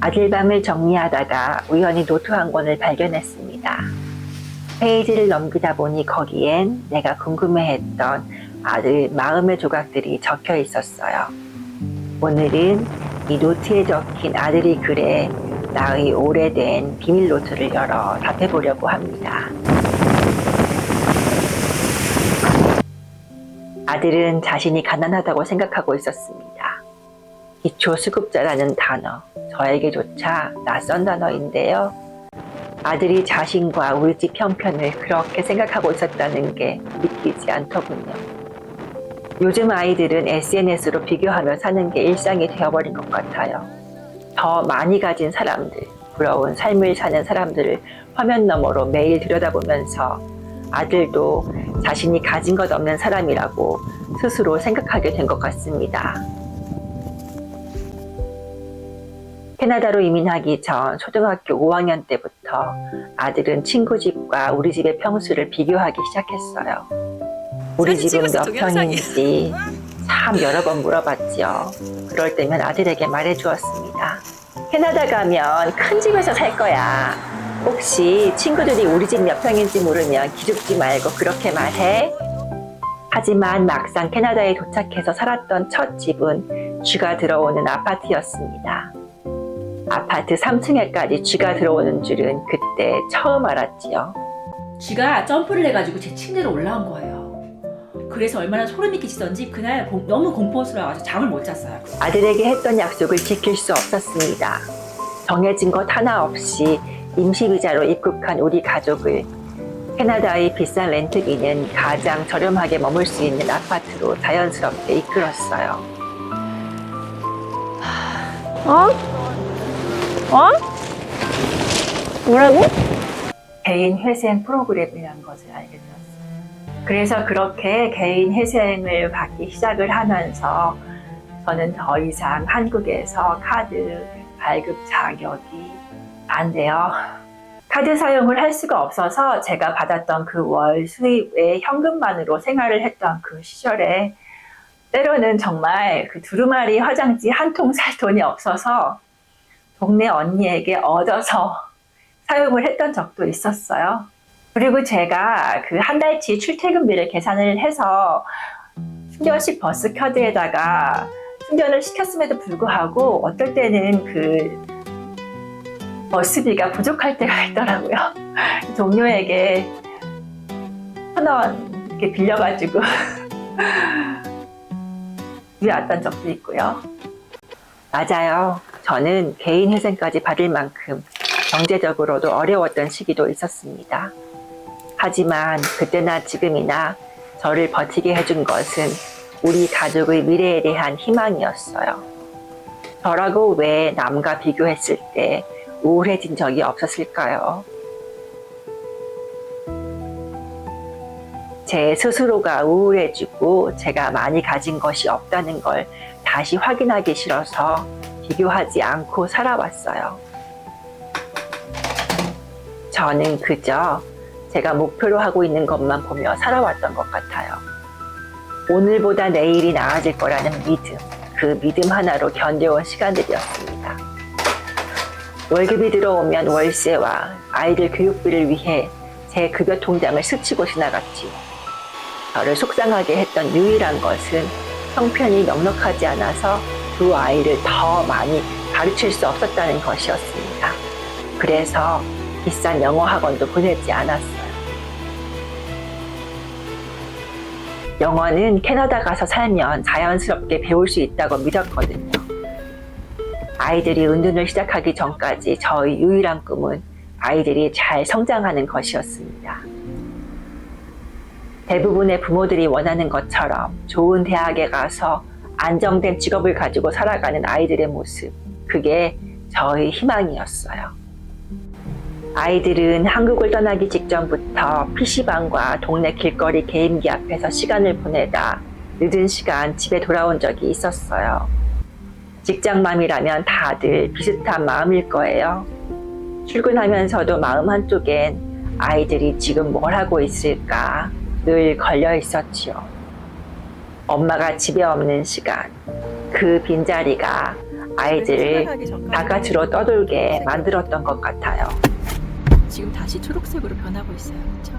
아들밤을 정리하다가 우연히 노트 한 권을 발견했습니다. 페이지를 넘기다 보니 거기엔 내가 궁금해했던 아들 마음의 조각들이 적혀 있었어요. 오늘은 이 노트에 적힌 아들이 글에 나의 오래된 비밀 노트를 열어 답해보려고 합니다. 아들은 자신이 가난하다고 생각하고 있었습니다. 기초수급자라는 단어, 저에게조차 낯선 단어인데요. 아들이 자신과 우리 집 형편을 그렇게 생각하고 있었다는 게 믿기지 않더군요. 요즘 아이들은 SNS로 비교하며 사는 게 일상이 되어버린 것 같아요. 더 많이 가진 사람들, 부러운 삶을 사는 사람들을 화면 너머로 매일 들여다보면서 아들도 자신이 가진 것 없는 사람이라고 스스로 생각하게 된 것 같습니다. 캐나다로 이민하기 전 초등학교 5학년 때부터 아들은 친구 집과 우리 집의 평수를 비교하기 시작했어요. 우리 집은 몇 평인지 참 여러 번 물어봤지요. 그럴 때면 아들에게 말해주었습니다. 캐나다 가면 큰 집에서 살 거야. 혹시 친구들이 우리 집 몇 평인지 물으면 기죽지 말고 그렇게 말해. 하지만 막상 캐나다에 도착해서 살았던 첫 집은 쥐가 들어오는 아파트였습니다. 아파트 3층에까지 쥐가 들어오는 줄은 그때 처음 알았지요. 쥐가 점프를 해가지고 제 침대로 올라온 거예요. 그래서 얼마나 소름이 끼치던지 그날 너무 공포스러워서 잠을 못 잤어요. 아들에게 했던 약속을 지킬 수 없었습니다. 정해진 것 하나 없이 임시비자로 입국한 우리 가족을 캐나다의 비싼 렌트비는 가장 저렴하게 머물 수 있는 아파트로 자연스럽게 이끌었어요. 뭐라고? 개인 회생 프로그램이라는 것을 알게 되었어요. 그래서 그렇게 개인 회생을 받기 시작을 하면서 저는 더 이상 한국에서 카드 발급 자격이 안 돼요. 카드 사용을 할 수가 없어서 제가 받았던 그 월 수입의 현금만으로 생활을 했던 그 시절에 때로는 정말 그 두루마리 화장지 한 통 살 돈이 없어서 동네 언니에게 얻어서 사용을 했던 적도 있었어요. 그리고 제가 그 한 달치 출퇴근비를 계산을 해서 충전식 버스 카드에다가 충전을 시켰음에도 불구하고 어떨 때는 그 버스비가 부족할 때가 있더라고요. 동료에게 1,000원 이렇게 빌려가지고 집에 왔던 적도 있고요. 맞아요. 저는 개인 회생까지 받을 만큼 경제적으로도 어려웠던 시기도 있었습니다. 하지만 그때나 지금이나 저를 버티게 해준 것은 우리 가족의 미래에 대한 희망이었어요. 저라고 왜 남과 비교했을 때 우울해진 적이 없었을까요? 제 스스로가 우울해지고 제가 많이 가진 것이 없다는 걸 다시 확인하기 싫어서 비교하지 않고 살아왔어요. 저는 그저 제가 목표로 하고 있는 것만 보며 살아왔던 것 같아요. 오늘보다 내일이 나아질 거라는 믿음, 그 믿음 하나로 견뎌온 시간들이었습니다. 월급이 들어오면 월세와 아이들 교육비를 위해 제 급여 통장을 스치고 지나갔지요. 저를 속상하게 했던 유일한 것은 형편이 넉넉하지 않아서 두 아이를 더 많이 가르칠 수 없었다는 것이었습니다. 그래서 비싼 영어 학원도 보내지 않았어요. 영어는 캐나다 가서 살면 자연스럽게 배울 수 있다고 믿었거든요. 아이들이 은둔을 시작하기 전까지 저의 유일한 꿈은 아이들이 잘 성장하는 것이었습니다. 대부분의 부모들이 원하는 것처럼 좋은 대학에 가서 안정된 직업을 가지고 살아가는 아이들의 모습, 그게 저의 희망이었어요. 아이들은 한국을 떠나기 직전부터 PC방과 동네 길거리 게임기 앞에서 시간을 보내다 늦은 시간 집에 돌아온 적이 있었어요. 직장맘이라면 다들 비슷한 마음일 거예요. 출근하면서도 마음 한쪽엔 아이들이 지금 뭘 하고 있을까 늘 걸려 있었지요. 엄마가 집에 없는 시간, 그 빈자리가 아이들을 바깥으로 떠돌게 만들었던 것 같아요. 지금 다시 초록색으로 변하고 있어요. 그렇죠?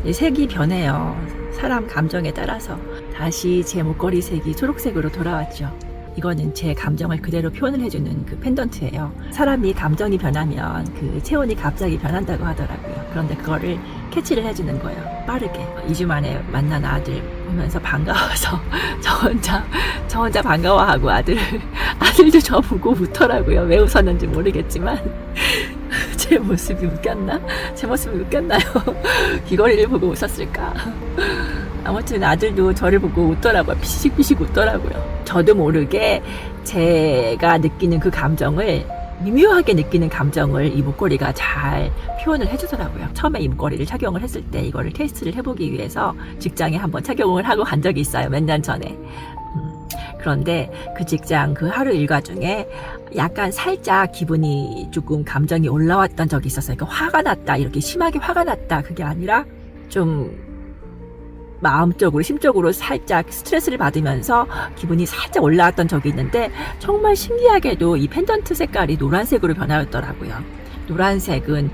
이 색이 변해요. 사람 감정에 따라서 다시 제 목걸이 색이 초록색으로 돌아왔죠. 이거는 제 감정을 그대로 표현을 해주는 그 펜던트예요. 사람이 감정이 변하면 그 체온이 갑자기 변한다고 하더라고요. 그런데 그거를 캐치를 해주는 거예요. 빠르게. 2주 만에 만난 아들 보면서 반가워서 저 혼자 반가워하고 아들도 저 보고 웃더라고요. 왜 웃었는지 모르겠지만 제 모습이 웃겼나? 제 모습이 웃겼나요? 귀걸이를 보고 웃었을까? 아무튼 아들도 저를 보고 웃더라고요. 피식피식 웃더라고요. 저도 모르게 제가 느끼는 그 감정을, 미묘하게 느끼는 감정을 이 목걸이가 잘 표현을 해주더라고요. 처음에 이 목걸이를 착용을 했을 때 이거를 테스트를 해보기 위해서 직장에 한번 착용을 하고 간 적이 있어요. 몇 년 전에. 그런데 그 직장 그 하루 일과 중에 약간 살짝 기분이 조금 감정이 올라왔던 적이 있었어요. 그러니까 화가 났다, 이렇게 심하게 화가 났다, 그게 아니라 좀 마음적으로, 심적으로 살짝 스트레스를 받으면서 기분이 살짝 올라왔던 적이 있는데, 정말 신기하게도 이 펜던트 색깔이 노란색으로 변하였더라고요. 노란색은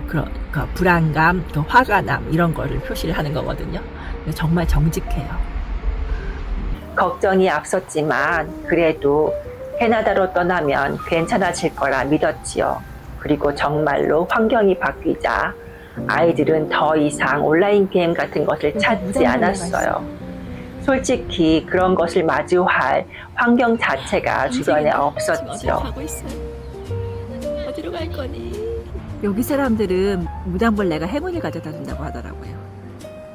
그 불안감, 그 화가 남, 이런 거를 표시를 하는 거거든요. 정말 정직해요. 걱정이 앞섰지만 그래도 캐나다로 떠나면 괜찮아질 거라 믿었지요. 그리고 정말로 환경이 바뀌자 아이들은 더 이상 온라인 게임 같은 것을 찾지 않았어요. 솔직히 그런 것을 마주할 환경 자체가 주변에 없었죠. 어디로 갈 거니? 여기 사람들은 무당벌레가 행운을 가져다 준다고 하더라고요.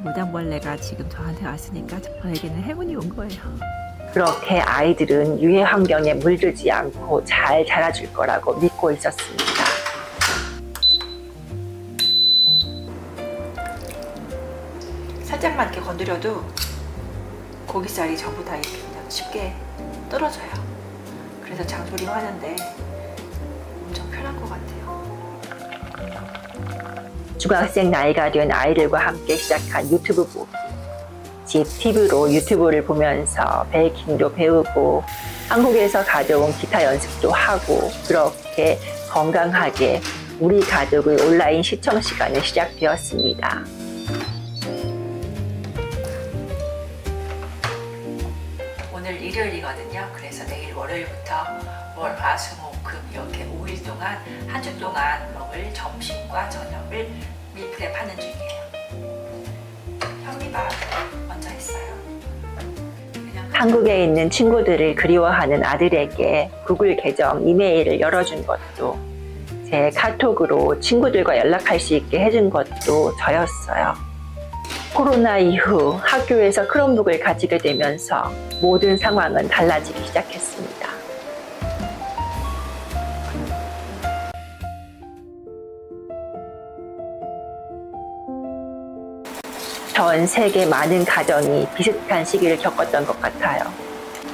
무당벌레가 지금 저한테 왔으니까 저에게는 행운이 온 거예요. 그렇게 아이들은 유해 환경에 물들지 않고 잘 자라줄 거라고 믿고 있었습니다. 살짝만 이렇게 건드려도 고깃살이 전부 다 이렇게 그냥 쉽게 떨어져요. 그래서 장조림 하는데 엄청 편한 것 같아요. 중학생 나이가 된 아이들과 함께 시작한 유튜브 보기. 집 TV로 유튜브를 보면서 베이킹도 배우고 한국에서 가져온 기타 연습도 하고, 그렇게 건강하게 우리 가족의 온라인 시청 시간이 시작되었습니다. 오늘 일요일이거든요. 그래서 내일 월요일부터 월, 화, 수, 목, 금 이렇게 5일 동안, 한 주 동안 먹을 점심과 저녁을 밀프렙하는 중이에요. 현미밥 먼저 했어요. 한국에 있는 친구들을 그리워하는 아들에게 구글 계정 이메일을 열어준 것도, 제 카톡으로 친구들과 연락할 수 있게 해준 것도 저였어요. 코로나 이후 학교에서 크롬북을 가지게 되면서 모든 상황은 달라지기 시작했습니다. 전 세계 많은 가정이 비슷한 시기를 겪었던 것 같아요.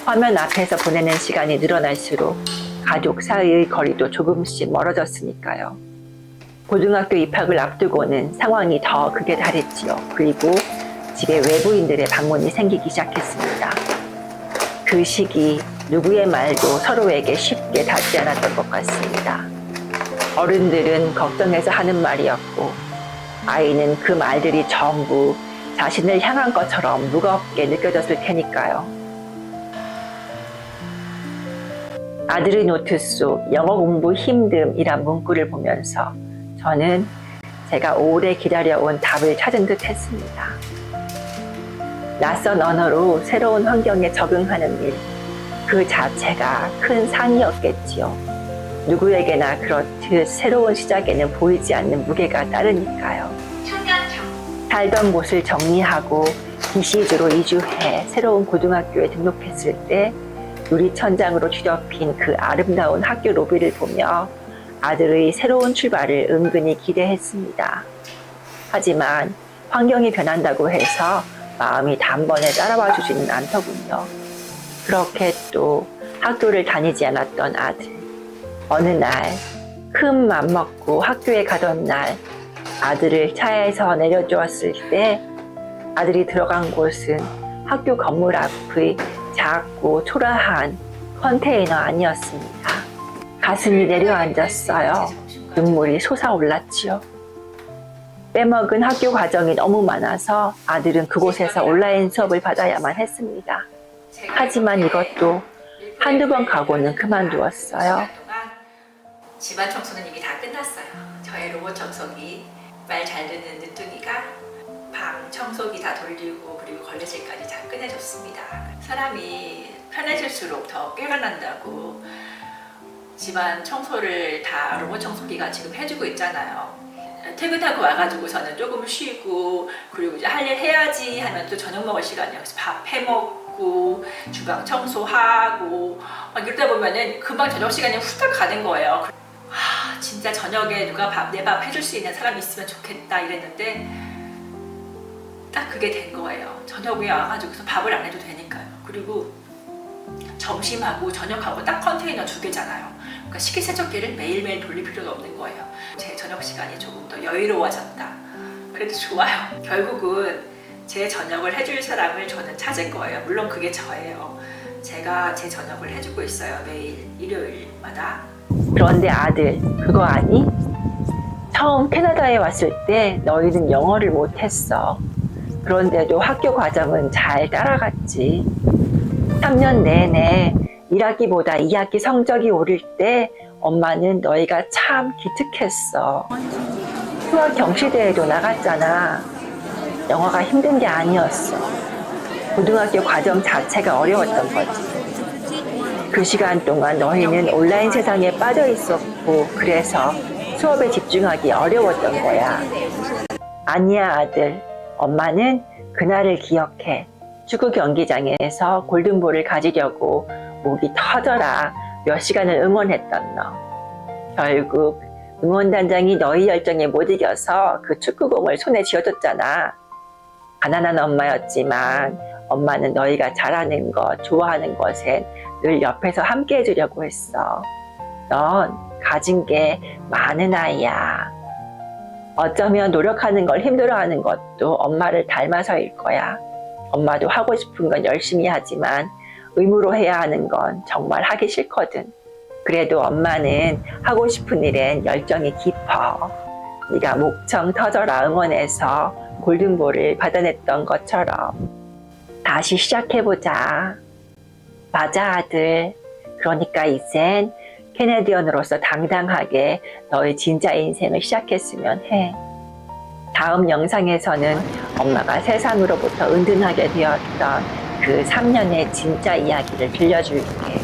화면 앞에서 보내는 시간이 늘어날수록 가족 사이의 거리도 조금씩 멀어졌으니까요. 고등학교 입학을 앞두고는 상황이 더 극에 달했지요. 그리고 집에 외부인들의 방문이 생기기 시작했습니다. 그 시기 누구의 말도 서로에게 쉽게 닿지 않았던 것 같습니다. 어른들은 걱정해서 하는 말이었고, 아이는 그 말들이 전부 자신을 향한 것처럼 무겁게 느껴졌을 테니까요. 아들의 노트 속 영어 공부 힘듦이란 문구를 보면서 저는 제가 오래 기다려온 답을 찾은 듯 했습니다. 낯선 언어로 새로운 환경에 적응하는 일, 그 자체가 큰 상이었겠지요. 누구에게나 그렇듯 새로운 시작에는 보이지 않는 무게가 따르니까요. 살던 곳을 정리하고 기시즈로 이주해 새로운 고등학교에 등록했을 때 유리천장으로 뒤덮인 그 아름다운 학교 로비를 보며 아들의 새로운 출발을 은근히 기대했습니다. 하지만 환경이 변한다고 해서 마음이 단번에 따라와 주지는 않더군요. 그렇게 또 학교를 다니지 않았던 아들. 어느 날 큰 맘 먹고 학교에 가던 날 아들을 차에서 내려주었을 때 아들이 들어간 곳은 학교 건물 앞의 작고 초라한 컨테이너 아니었습니다. 가슴이 내려앉았어요. 눈물이 솟아올랐지요. 빼먹은 학교 과정이 너무 많아서 아들은 그곳에서 온라인 수업을 받아야만 했습니다. 하지만 이것도 한두 번 가고는 그만두었어요. 집안 청소는 이미 다 끝났어요. 저의 로봇 청소기, 말 잘 듣는 늦둥이가 방 청소기 다 돌리고 그리고 걸레질까지 다 끝내줬습니다. 사람이 편해질수록 더 꾀가 난다고 집안 청소를 다 로봇 청소기가 지금 해주고 있잖아요. 퇴근하고 와가지고서는 조금 쉬고 그리고 이제 할 일 해야지 하면 또 저녁 먹을 시간이 없어. 밥 해먹고 주방 청소하고 막 이러다 보면은 금방 저녁 시간이 후딱 가는 거예요. 진짜 저녁에 누가 내 밥 해줄 수 있는 사람이 있으면 좋겠다 이랬는데 딱 그게 된 거예요. 저녁에 와가지고서 밥을 안 해도 되니까요. 그리고 점심하고 저녁하고 딱 컨테이너 2개잖아요. 그러니까 식기세척기를 매일매일 돌릴 필요도 없는 거예요. 제 저녁 시간이 조금 더 여유로워졌다. 그래도 좋아요. 결국은 제 저녁을 해줄 사람을 저는 찾은 거예요. 물론 그게 저예요. 제가 제 저녁을 해주고 있어요. 매일 일요일마다. 그런데 아들, 그거 아니? 처음 캐나다에 왔을 때 너희는 영어를 못했어. 그런데도 학교 과정은 잘 따라갔지. 3년 내내 1학기보다 2학기 성적이 오를 때 엄마는 너희가 참 기특했어. 수학 경시대회도 나갔잖아. 영어가 힘든 게 아니었어. 고등학교 과정 자체가 어려웠던 거지. 그 시간 동안 너희는 온라인 세상에 빠져 있었고 그래서 수업에 집중하기 어려웠던 거야. 아니야 아들. 엄마는 그날을 기억해. 축구 경기장에서 골든볼을 가지려고 목이 터져라 몇 시간을 응원했던 너. 결국 응원단장이 너희 열정에 못 이겨서 그 축구공을 손에 쥐어줬잖아. 가난한 엄마였지만 엄마는 너희가 잘하는 것, 좋아하는 것엔 늘 옆에서 함께 해주려고 했어. 넌 가진 게 많은 아이야. 어쩌면 노력하는 걸 힘들어하는 것도 엄마를 닮아서일 거야. 엄마도 하고 싶은 건 열심히 하지만 의무로 해야 하는 건 정말 하기 싫거든. 그래도 엄마는 하고 싶은 일엔 열정이 깊어. 네가 목청 터져라 응원해서 골든볼을 받아냈던 것처럼 다시 시작해보자. 맞아 아들. 그러니까 이젠 캐네디언으로서 당당하게 너의 진짜 인생을 시작했으면 해. 다음 영상에서는 엄마가 세상으로부터 은둔하게 되었던 그 3년의 진짜 이야기를 들려줄게.